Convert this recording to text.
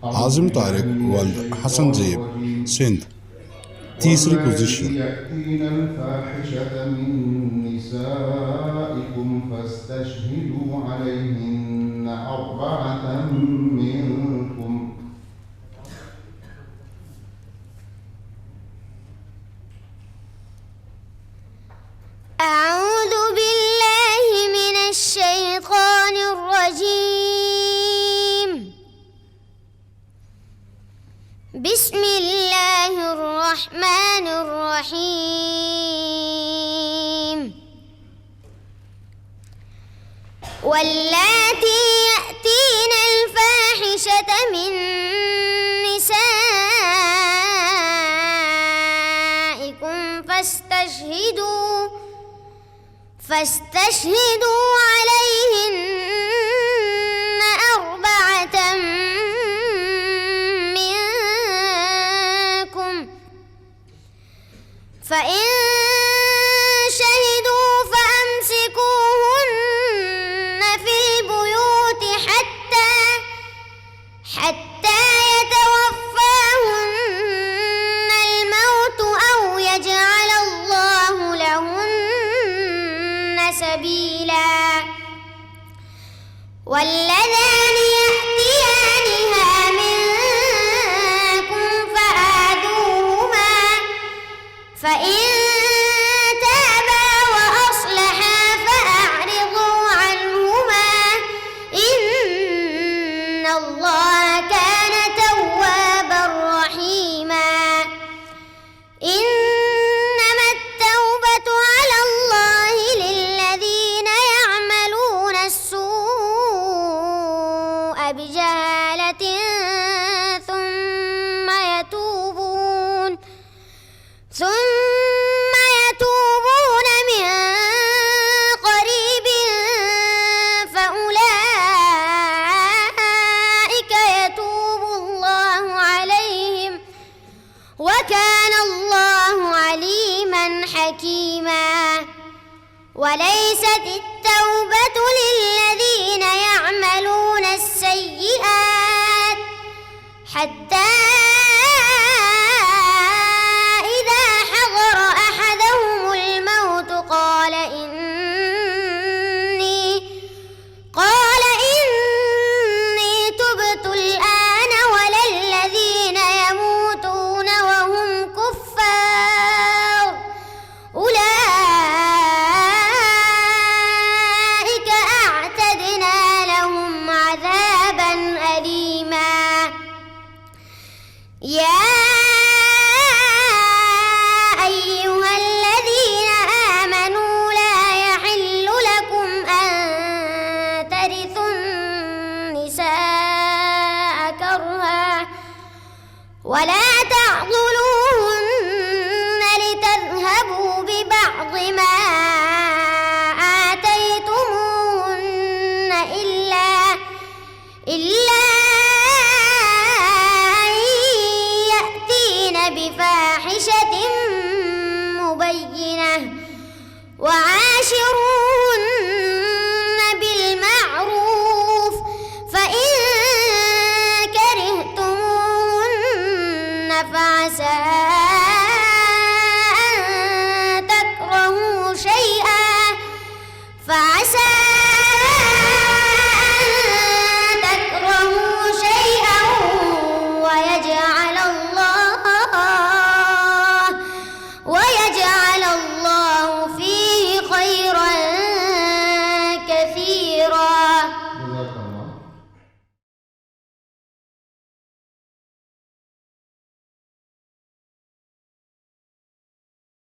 आज़म तारिक वल्द हसन ज़ेब सिंध तीसरी पोजीशन। يأتين الفاحشة من نسائكم فاستشهدوا عليهن أربعة منكم. أعوذ بالله من الشيطان الرجيم. بسم الله الرحمن الرحيم. واللاتي يأتين الفاحشة من نسائكم فاستشهدوا عليهن أربعة منكم، فإن شهدوا فأمسكوهن في البيوت حتى يتوفاهن الموت أو يجعل الله لهن سبيلا. واللذان يأتيانها منكم فآذوهما، فإن تابا وأصلحا فأعرضوا عنهما، إن الله كان توابا رحيما. إنما التوبة على الله للذين يعملون السوء بجهالة ثم يتوبون من قريب فأولئك يتوب الله عليهم، وكان الله عليما حكيما. وليست التوبة للذين يعملون السيئات حتى إذا حضر أحدهم الموت قال إني تبت الآن، ولا الذين يموتون وهم كفار أولئك أعتدنا لهم عذابا أليما. يا أيها الذين آمنوا لا يحل لكم أن ترثوا النساء كرها، ولا تعضلوهن لتذهبوا ببعض ما آتيتموهن إلا أن يأتين بفاحشة مبينة، وعاشروهن بالمعروف، فإن كرهتموهن فعسى